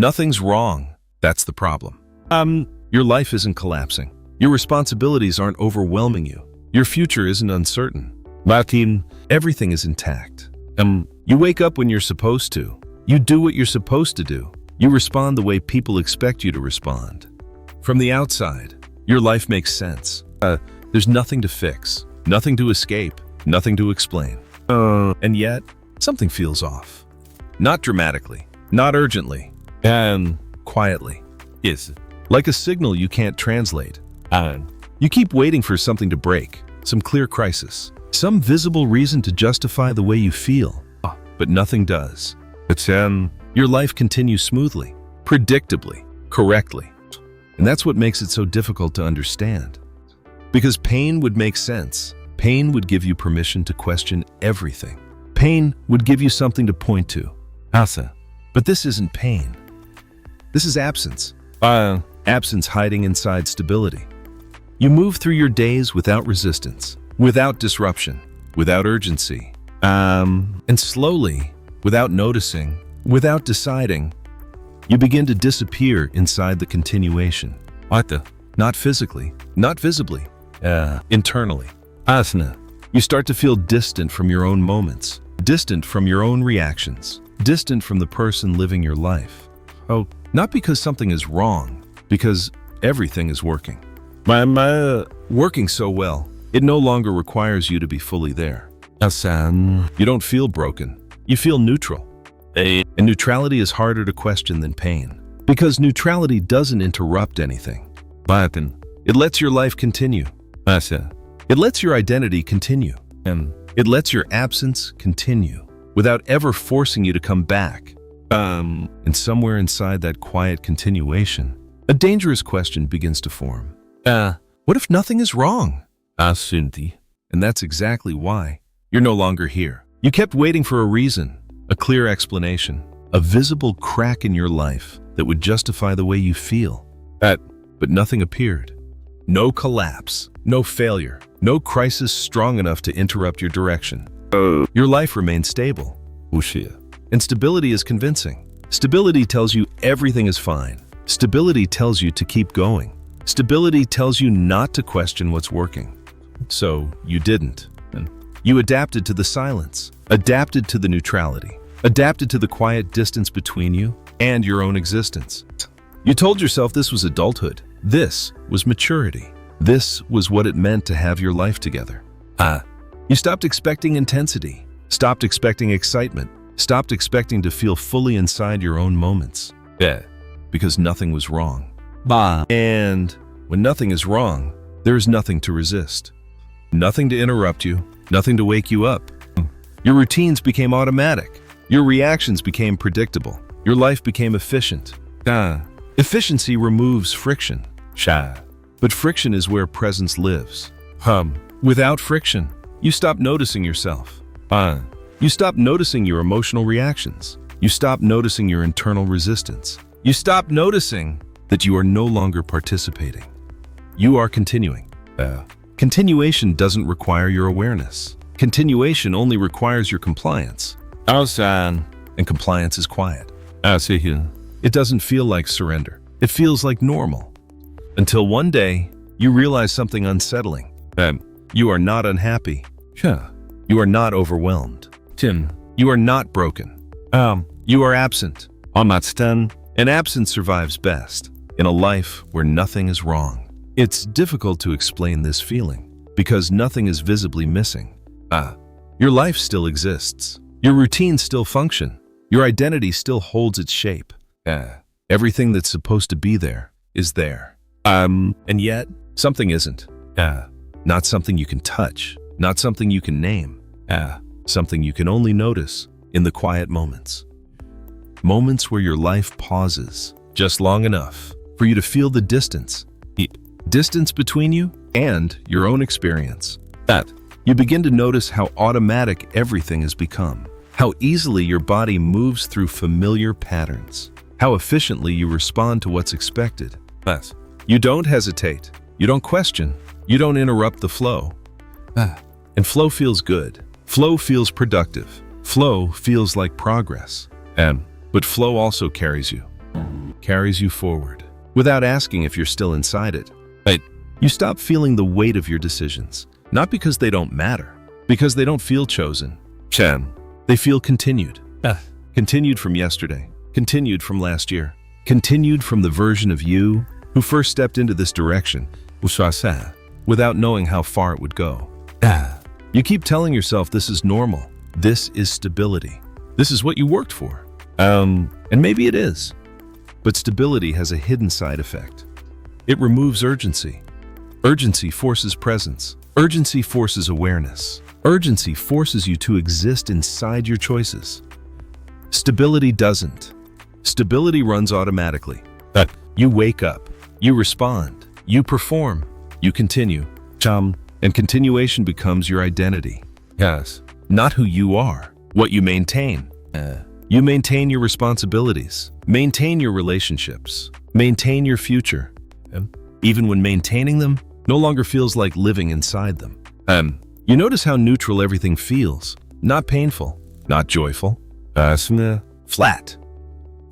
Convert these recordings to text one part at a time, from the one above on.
Nothing's wrong. That's the problem. Your life isn't collapsing. Your responsibilities aren't overwhelming you. Your future isn't uncertain. Latin, everything is intact. You wake up when you're supposed to. You do what you're supposed to do. You respond the way people expect you to respond. From the outside, your life makes sense. There's nothing to fix, nothing to escape, nothing to explain. And yet, something feels off. Not dramatically, not urgently, and quietly. Yes. Like a signal you can't translate. You keep waiting for something to break, some clear crisis, some visible reason to justify the way you feel. But nothing does. Your life continues smoothly, predictably, correctly. And that's what makes it so difficult to understand. Because pain would make sense. Pain would give you permission to question everything. Pain would give you something to point to. But this isn't pain. This is absence. Absence hiding inside stability. You move through your days without resistance, without disruption, without urgency. And slowly, without noticing, without deciding, you begin to disappear inside the continuation. Not physically, not visibly, internally. You start to feel distant from your own moments, distant from your own reactions, distant from the person living your life. Not because something is wrong, because everything is working. Working so well, it no longer requires you to be fully there. You don't feel broken, you feel neutral. And neutrality is harder to question than pain, because neutrality doesn't interrupt anything. It lets your life continue. It lets your identity continue. And it lets your absence continue without ever forcing you to come back. And somewhere inside that quiet continuation, a dangerous question begins to form. What if nothing is wrong? And that's exactly why you're no longer here. You kept waiting for a reason, a clear explanation, a visible crack in your life that would justify the way you feel. But nothing appeared. No collapse, no failure, no crisis strong enough to interrupt your direction. Your life remains stable. And stability is convincing. Stability tells you everything is fine. Stability tells you to keep going. Stability tells you not to question what's working. So you didn't. You adapted to the silence, adapted to the neutrality, adapted to the quiet distance between you and your own existence. You told yourself this was adulthood. This was maturity. This was what it meant to have your life together. You stopped expecting intensity, stopped expecting excitement, stopped expecting to feel fully inside your own moments. Because nothing was wrong. And when nothing is wrong, there is nothing to resist. Nothing to interrupt you, nothing to wake you up. Your routines became automatic. Your reactions became predictable. Your life became efficient. Efficiency removes friction. But friction is where presence lives. Without friction, you stop noticing yourself. You stop noticing your emotional reactions. You stop noticing your internal resistance. You stop noticing that you are no longer participating. You are continuing. Continuation doesn't require your awareness. Continuation only requires your compliance. And compliance is quiet. It doesn't feel like surrender. It feels like normal. Until one day, you realize something unsettling. You are not unhappy. You are not overwhelmed. You are not broken. You are absent. And absence survives best in a life where nothing is wrong. It's difficult to explain this feeling because nothing is visibly missing. Your life still exists. Your routines still function. Your identity still holds its shape. Everything that's supposed to be there is there. And yet, something isn't. Not something you can touch, not something you can name. Something you can only notice in the quiet moments. Moments where your life pauses just long enough for you to feel the distance. Distance between you and your own experience. You begin to notice how automatic everything has become, how easily your body moves through familiar patterns, how efficiently you respond to what's expected. You don't hesitate, you don't question, you don't interrupt the flow. And flow feels good. Flow feels productive. Flow feels like progress. But flow also carries you. carries you forward, without asking if you're still inside it. But you stop feeling the weight of your decisions, not because they don't matter, because they don't feel chosen. They feel continued. Continued from yesterday, continued from last year, continued from the version of you who first stepped into this direction, without knowing how far it would go. You keep telling yourself this is normal, this is stability, this is what you worked for. And maybe it is. But stability has a hidden side effect. It removes urgency. Urgency forces presence. Urgency forces awareness. Urgency forces you to exist inside your choices. Stability doesn't. Stability runs automatically. You wake up, you respond, you perform, you continue. And continuation becomes your identity. Yes. Not who you are, what you maintain. You maintain your responsibilities, maintain your relationships, maintain your future. Even when maintaining them no longer feels like living inside them. You notice how neutral everything feels. Not painful, not joyful. Flat.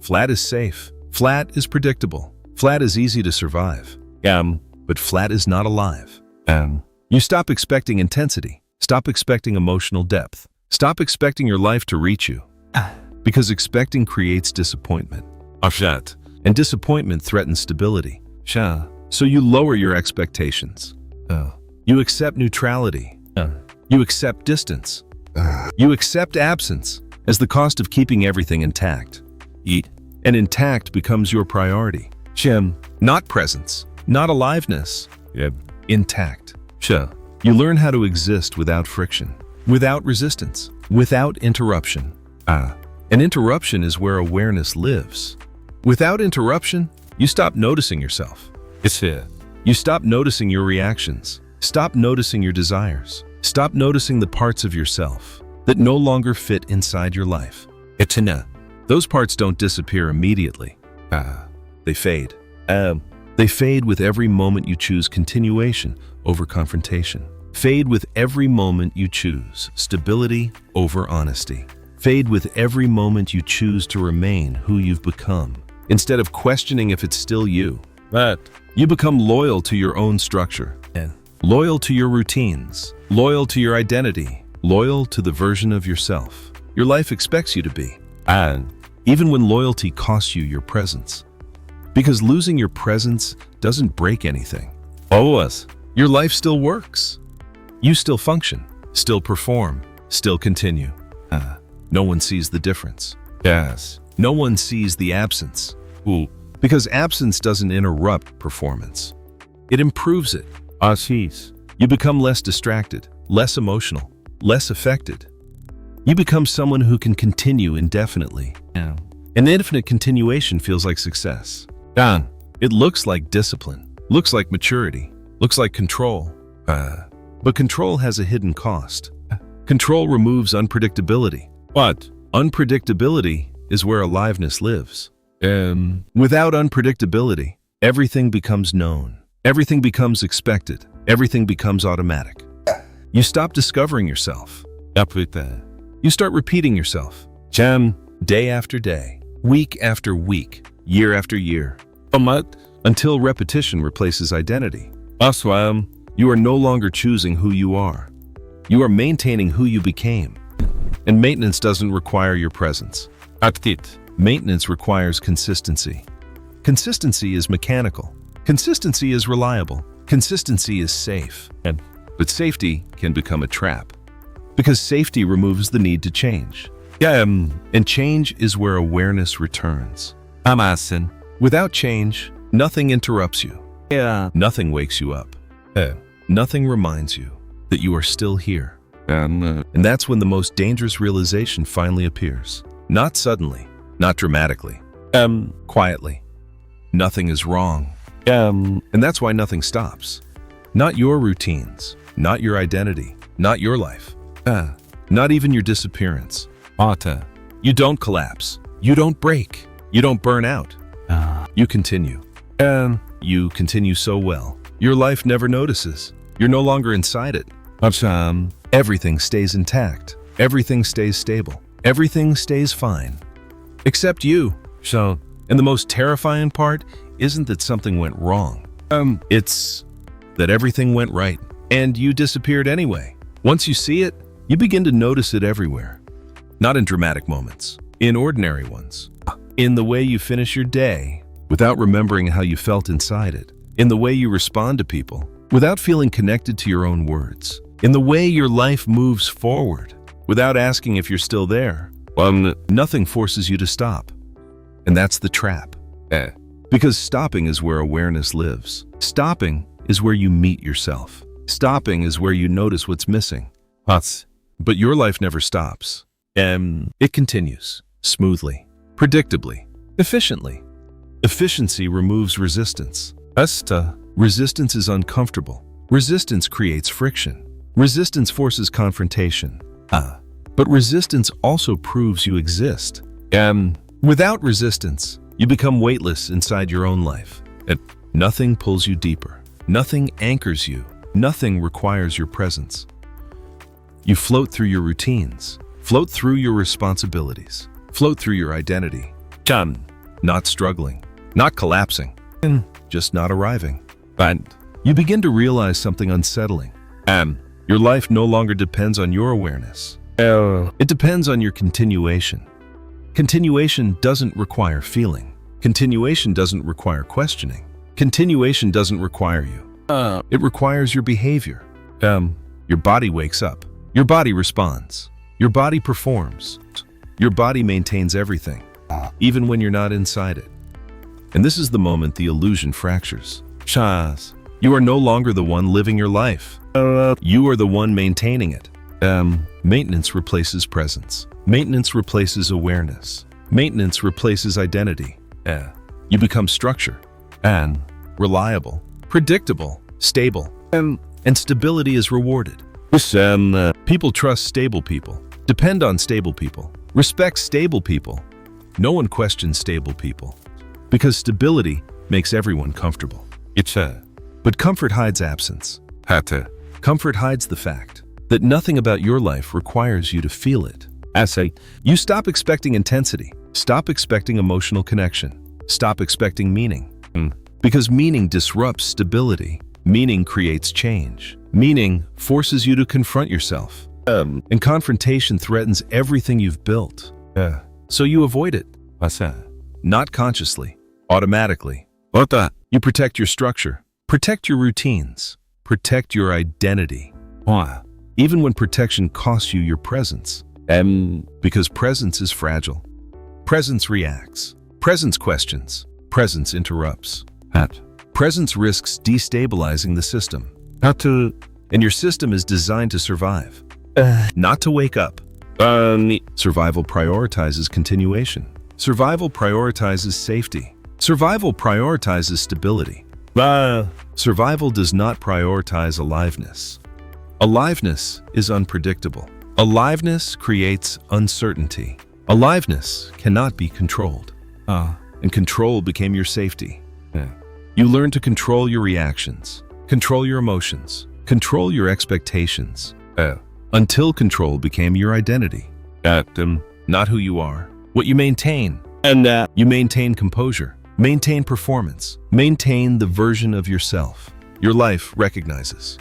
Flat is safe. Flat is predictable. Flat is easy to survive. But flat is not alive. You stop expecting intensity. Stop expecting emotional depth. Stop expecting your life to reach you. Because expecting creates disappointment. And disappointment threatens stability. So you lower your expectations. You accept neutrality. You accept distance. You accept absence as the cost of keeping everything intact. And intact becomes your priority. Not presence, not aliveness. Intact. You learn how to exist without friction, without resistance, without interruption. An interruption is where awareness lives. Without interruption, you stop noticing yourself. You stop noticing your reactions. Stop noticing your desires. Stop noticing the parts of yourself that no longer fit inside your life. Those parts don't disappear immediately. They fade. They fade with every moment you choose continuation over confrontation. Fade with every moment you choose stability over honesty. Fade with every moment you choose to remain who you've become. Instead of questioning if it's still you, you become loyal to your own structure. Loyal to your routines. Loyal to your identity. Loyal to the version of yourself your life expects you to be. Even when loyalty costs you your presence. Because losing your presence doesn't break anything. Your life still works. You still function, still perform, still continue. No one sees the difference. No one sees the absence. Because absence doesn't interrupt performance. It improves it. You become less distracted, less emotional, less affected. You become someone who can continue indefinitely. An infinite continuation feels like success. It looks like discipline, looks like maturity, looks like control. But control has a hidden cost. Control removes unpredictability. Unpredictability is where aliveness lives. Without unpredictability, everything becomes known. Everything becomes expected. Everything becomes automatic. You stop discovering yourself. You start repeating yourself. Day after day, week after week, year after year. Until repetition replaces identity. You are no longer choosing who you are. You are maintaining who you became. And maintenance doesn't require your presence. Maintenance requires consistency. Consistency is mechanical. Consistency is reliable. Consistency is safe. But safety can become a trap. Because safety removes the need to change. And change is where awareness returns. Without change, nothing interrupts you. Nothing wakes you up. Nothing reminds you that you are still here. And that's when the most dangerous realization finally appears. Not suddenly, not dramatically, quietly. Nothing is wrong. And that's why nothing stops. Not your routines, not your identity, not your life. Not even your disappearance. You don't collapse. You don't break. You don't burn out. You continue. You continue so well. Your life never notices. You're no longer inside it. Everything stays intact. Everything stays stable. Everything stays fine. Except you. And the most terrifying part isn't that something went wrong. It's that everything went right, and you disappeared anyway. Once you see it, you begin to notice it everywhere. Not in dramatic moments, in ordinary ones. In the way you finish your day, without remembering how you felt inside it. In the way you respond to people, without feeling connected to your own words. In the way your life moves forward, without asking if you're still there. Nothing forces you to stop. And that's the trap. Because stopping is where awareness lives. Stopping is where you meet yourself. Stopping is where you notice what's missing. But your life never stops. It continues, smoothly, predictably, efficiently. Efficiency removes resistance. Resistance is uncomfortable. Resistance creates friction. Resistance forces confrontation. But resistance also proves you exist. Without resistance, you become weightless inside your own life. And nothing pulls you deeper. Nothing anchors you. Nothing requires your presence. You float through your routines, float through your responsibilities, float through your identity. Not struggling, not collapsing, and just not arriving. And you begin to realize something unsettling. Your life no longer depends on your awareness. It depends on your continuation. Continuation doesn't require feeling. Continuation doesn't require questioning. Continuation doesn't require you. It requires your behavior. Your body wakes up. Your body responds. Your body performs. Your body maintains everything, even when you're not inside it. And this is the moment the illusion fractures. You are no longer the one living your life. You are the one maintaining it. Maintenance replaces presence. Maintenance replaces awareness. Maintenance replaces identity. You become structure and reliable, predictable, stable, and stability is rewarded. People trust stable people, depend on stable people, respect stable people. No one questions stable people because stability makes everyone comfortable. But comfort hides absence. Comfort hides the fact that nothing about your life requires you to feel it. You stop expecting intensity, stop expecting emotional connection, stop expecting meaning. Because meaning disrupts stability. Meaning creates change. Meaning forces you to confront yourself. And confrontation threatens everything you've built. So you avoid it. Not consciously, automatically. You protect your structure, protect your routines, protect your identity. Even when protection costs you your presence. Because presence is fragile. Presence reacts. Presence questions. Presence interrupts. Presence risks destabilizing the system. And your system is designed to survive, not to wake up. Survival prioritizes continuation. Survival prioritizes safety. Survival prioritizes stability. Survival does not prioritize aliveness. Aliveness is unpredictable. Aliveness creates uncertainty. Aliveness cannot be controlled. And control became your safety. You learn to control your reactions, control your emotions, control your expectations, until control became your identity. Not who you are, what you maintain. And you maintain composure, maintain performance, maintain the version of yourself your life recognizes.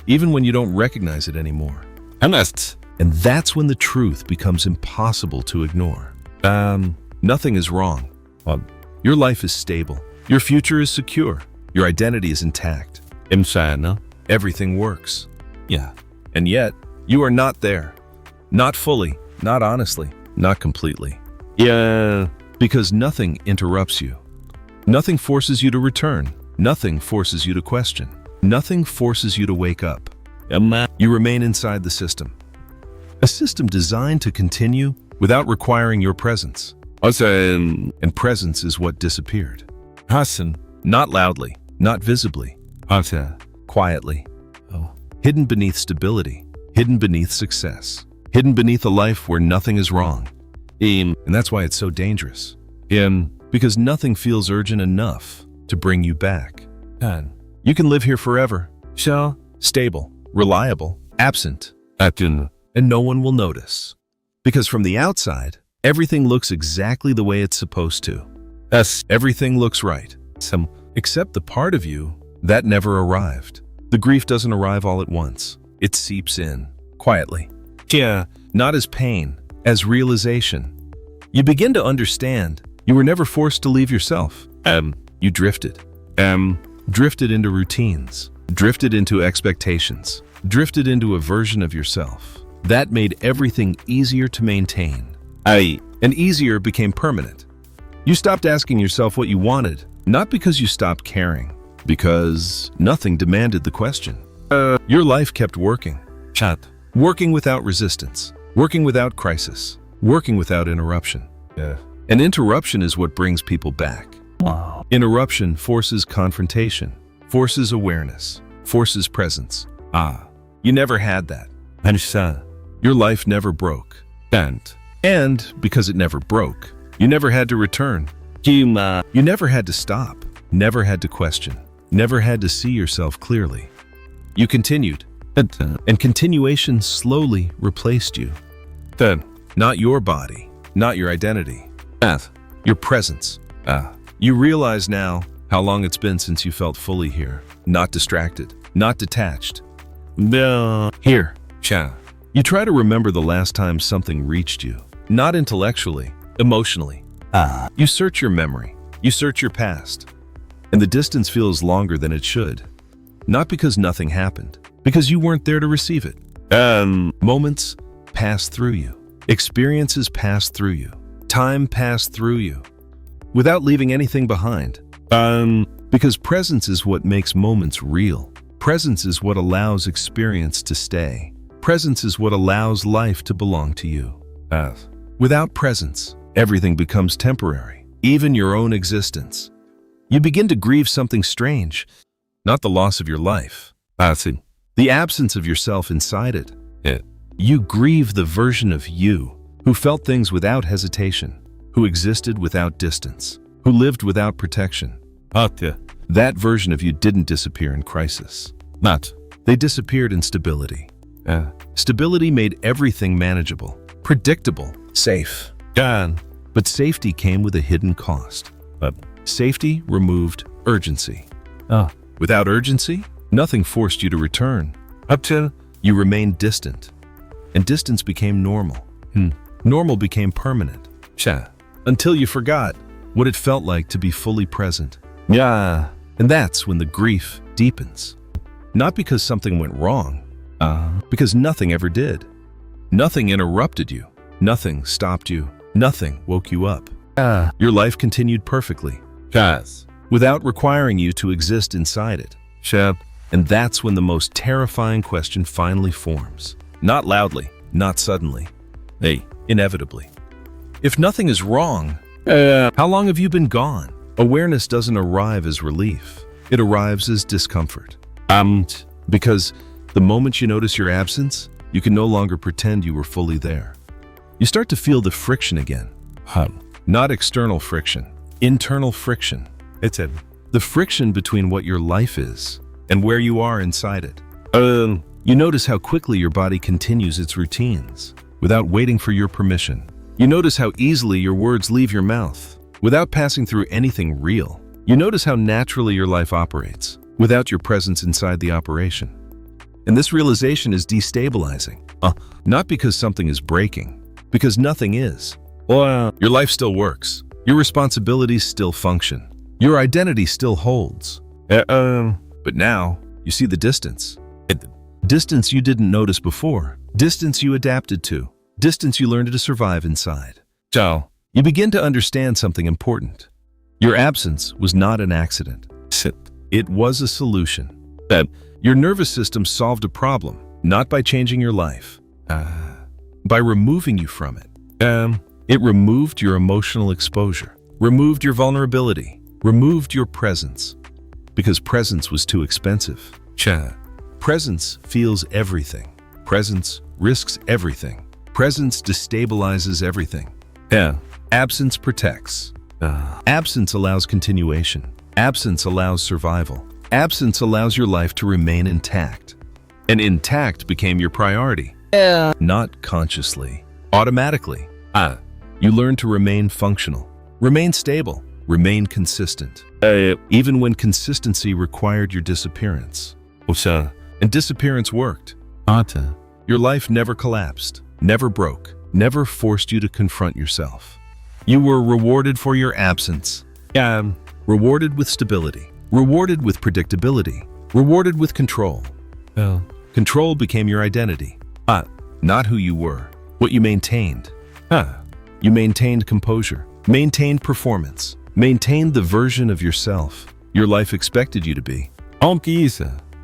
Even when you don't recognize it anymore. And that's when the truth becomes impossible to ignore. Nothing is wrong. Your life is stable. Your future is secure. Your identity is intact. Everything works. And yet, you are not there. Not fully, not honestly, not completely. Because nothing interrupts you. Nothing forces you to return. Nothing forces you to question. Nothing forces you to wake up. You remain inside the system. A system designed to continue without requiring your presence. And presence is what disappeared. Not loudly, not visibly. Quietly. Hidden beneath stability. Hidden beneath success. Hidden beneath a life where nothing is wrong. And that's why it's so dangerous. Because nothing feels urgent enough to bring you back. You can live here forever. Stable, reliable, absent. And no one will notice. Because from the outside, Everything looks exactly the way it's supposed to. Everything looks right. Except the part of you that never arrived. The grief doesn't arrive all at once. It seeps in, quietly. Not as pain, as realization. You begin to understand you were never forced to leave yourself. You drifted. Drifted into routines. Drifted into expectations. Drifted into a version of yourself. That made everything easier to maintain. And easier became permanent. You stopped asking yourself what you wanted, not because you stopped caring, because nothing demanded the question. Your life kept working. Working without resistance. Working without crisis. Working without interruption. And interruption is what brings people back. Wow. Interruption forces confrontation, forces awareness, forces presence. You never had that. Your life never broke. And because it never broke, you never had to return. You never had to stop, never had to question, never had to see yourself clearly. You continued, and continuation slowly replaced you. Not your body, not your identity, your presence. You realize now how long it's been since you felt fully here, not distracted, not detached. Here. You try to remember the last time something reached you, not intellectually, emotionally. You search your memory, you search your past, and the distance feels longer than it should. Not because nothing happened, because you weren't there to receive it. Moments pass through you, experiences pass through you, time passed through you, without leaving anything behind. Because presence is what makes moments real. Presence is what allows experience to stay. Presence is what allows life to belong to you. Without presence, everything becomes temporary, even your own existence. You begin to grieve something strange, not the loss of your life, the absence of yourself inside it. You grieve the version of you who felt things without hesitation, who existed without distance, who lived without protection. That version of you didn't disappear in crisis. They disappeared in stability. Stability made everything manageable, predictable, safe. But safety came with a hidden cost. Safety removed urgency. Without urgency, nothing forced you to return. You remained distant. And distance became normal. Normal became permanent. Until you forgot what it felt like to be fully present. And that's when the grief deepens. Not because something went wrong, because nothing ever did. Nothing interrupted you. Nothing stopped you. Nothing woke you up. Your life continued perfectly, without requiring you to exist inside it. And that's when the most terrifying question finally forms. Not loudly, not suddenly, inevitably. If nothing is wrong, how long have you been gone? Awareness doesn't arrive as relief. It arrives as discomfort. Because the moment you notice your absence, you can no longer pretend you were fully there. You start to feel the friction again. Not external friction, internal friction. The friction between what your life is and where you are inside it. You notice how quickly your body continues its routines without waiting for your permission. You notice how easily your words leave your mouth without passing through anything real. You notice how naturally your life operates without your presence inside the operation. And this realization is destabilizing. Not because something is breaking, because nothing is. Your life still works. Your responsibilities still function. Your identity still holds. But now, you see the distance. Distance you didn't notice before. Distance you adapted to. Distance you learned to survive inside. You begin to understand something important. Your absence was not an accident. It was a solution. Your nervous system solved a problem, not by changing your life, by removing you from it. It removed your emotional exposure, removed your vulnerability, removed your presence, because presence was too expensive. Presence feels everything. Presence risks everything. Presence destabilizes everything. Absence protects. Absence allows continuation. Absence allows survival. Absence allows your life to remain intact. And intact became your priority. Not consciously, automatically. You learned to remain functional, remain stable, remain consistent, even when consistency required your disappearance. And disappearance worked. Your life never collapsed, never broke, never forced you to confront yourself. You were rewarded for your absence. Rewarded with stability, rewarded with predictability, rewarded with control. Control became your identity. Not who you were, what you maintained. You maintained composure, maintained performance, maintained the version of yourself your life expected you to be.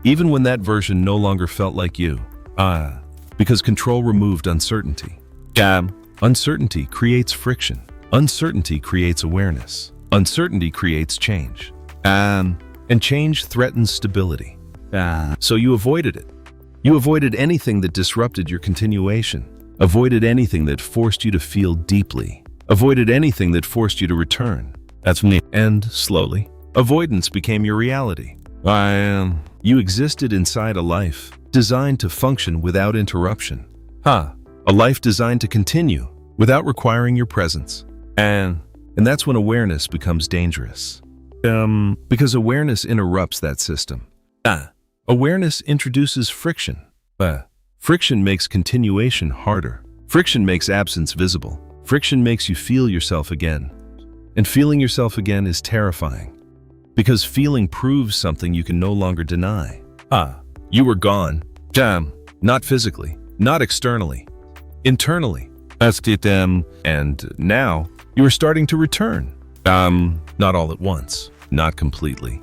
Even when that version no longer felt like you. Because control removed uncertainty. Uncertainty creates friction. Uncertainty creates awareness. Uncertainty creates change. And change threatens stability. So you avoided it. You avoided anything that disrupted your continuation. Avoided anything that forced you to feel deeply. Avoided anything that forced you to return. That's me. And slowly, avoidance became your reality. You existed inside a life designed to function without interruption. A life designed to continue without requiring your presence. And that's when awareness becomes dangerous. Because awareness interrupts that system. Awareness introduces friction. Friction makes continuation harder. Friction makes absence visible. Friction makes you feel yourself again. And feeling yourself again is terrifying. Because feeling proves something you can no longer deny. You were gone. Not physically, not externally, internally. And now you are starting to return. Not all at once, not completely,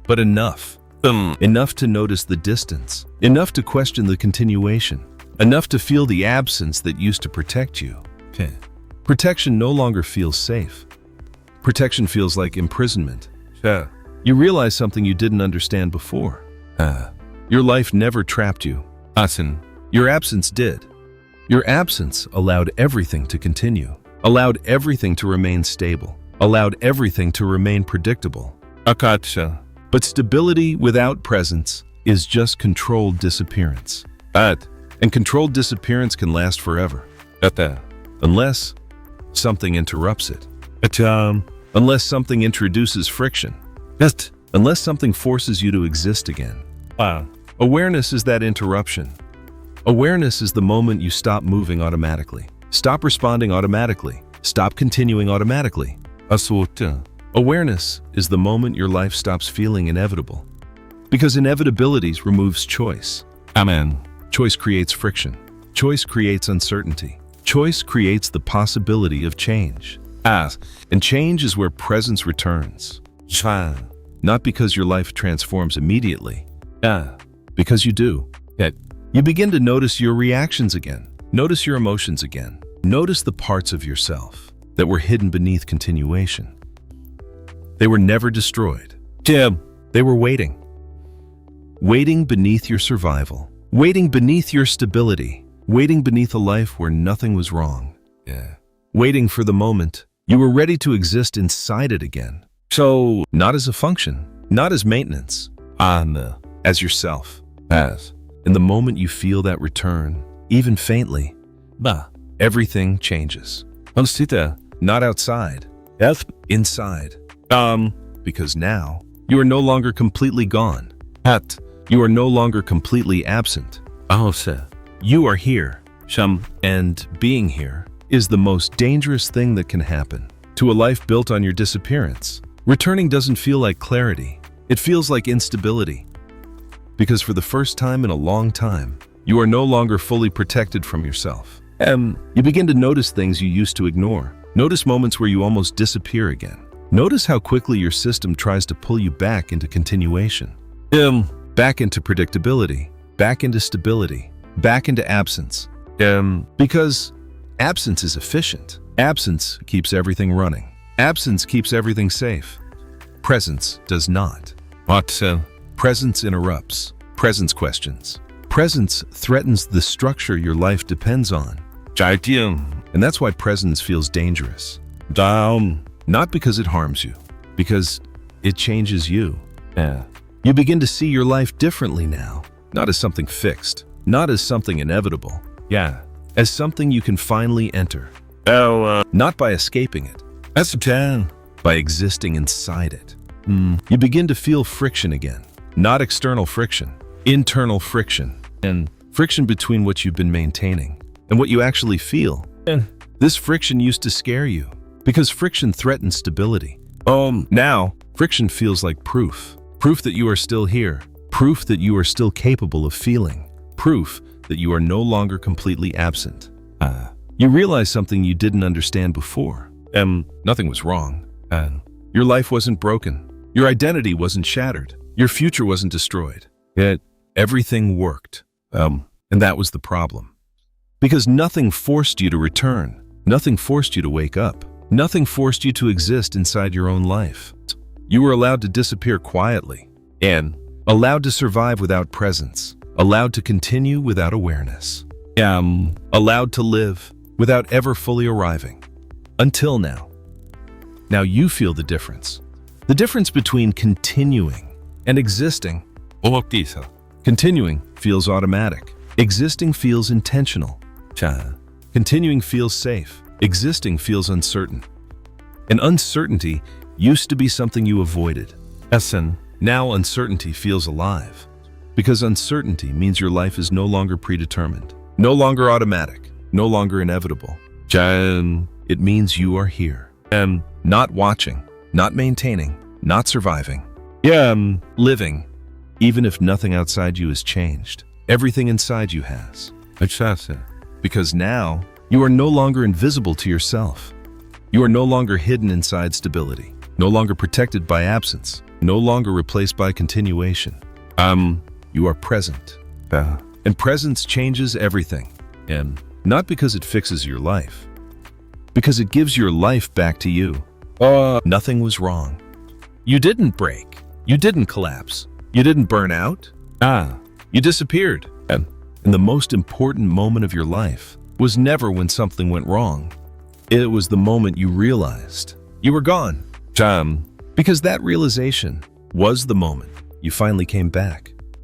but enough. Enough to notice the distance, enough to question the continuation, enough to feel the absence that used to protect you. Protection no longer feels safe. Protection feels like imprisonment. You realize something you didn't understand before. Your life never trapped you. Your absence did. Your absence allowed everything to continue, allowed everything to remain stable, allowed everything to remain predictable. But stability without presence is just controlled disappearance. And controlled disappearance can last forever. Unless something interrupts it. Unless something introduces friction. Unless something forces you to exist again. Awareness is that interruption. Awareness is the moment you stop moving automatically, stop responding automatically, stop continuing automatically. Awareness is the moment your life stops feeling inevitable. Because inevitabilities removes choice. Choice creates friction. Choice creates uncertainty. Choice creates the possibility of change. And change is where presence returns. Not because your life transforms immediately. Because you do. You begin to notice your reactions again. Notice your emotions again. Notice the parts of yourself that were hidden beneath continuation. They were never destroyed. They were waiting. Waiting beneath your survival. Waiting beneath your stability. Waiting beneath a life where nothing was wrong. Waiting for the moment you were ready to exist inside it again. So, not as a function, not as maintenance, as yourself. In the moment you feel that return, even faintly, everything changes. Not outside, inside. Because now, you are no longer completely gone. You are no longer completely absent. You are here. And being here is the most dangerous thing that can happen to a life built on your disappearance. Returning doesn't feel like clarity. It feels like instability. Because for the first time in a long time, you are no longer fully protected from yourself. You begin to notice things you used to ignore. Notice moments where you almost disappear again. Notice how quickly your system tries to pull you back into continuation. Back into predictability, back into stability, back into absence. Because absence is efficient. Absence keeps everything running. Absence keeps everything safe. Presence does not. Presence interrupts. Presence questions. Presence threatens the structure your life depends on. And that's why presence feels dangerous. Not because it harms you, because it changes you. You begin to see your life differently now, not as something fixed, not as something inevitable. As something you can finally enter. Not by escaping it. That's by existing inside it. You begin to feel friction again. Not external friction, internal friction. And friction between what you've been maintaining and what you actually feel. This friction used to scare you because friction threatens stability. Now, friction feels like proof. Proof that you are still here. Proof that you are still capable of feeling. Proof that you are no longer completely absent. You realize something you didn't understand before. Nothing was wrong. Your life wasn't broken. Your identity wasn't shattered. Your future wasn't destroyed. Yet, everything worked. And that was the problem. Because nothing forced you to return. Nothing forced you to wake up. Nothing forced you to exist inside your own life. You were allowed to disappear quietly. And allowed to survive without presence. Allowed to continue without awareness. Allowed to live without ever fully arriving. Until now. Now you feel the difference. The difference between continuing and existing. Continuing feels automatic. Existing feels intentional. Continuing feels safe. Existing feels uncertain. And uncertainty used to be something you avoided. Now uncertainty feels alive. Because uncertainty means your life is no longer predetermined. No longer automatic. No longer inevitable. It means you are here. Not watching. Not maintaining. Not surviving. Living. Even if nothing outside you has changed. Everything inside you has. Because now, you are no longer invisible to yourself. You are no longer hidden inside stability. No longer protected by absence. No longer replaced by continuation. You are present. And presence changes everything. And not because it fixes your life. Because it gives your life back to you. Nothing was wrong. You didn't break. You didn't collapse. You didn't burn out. You disappeared. And the most important moment of your life was never when something went wrong. It was the moment you realized you were gone. Because that realization was the moment you finally came back.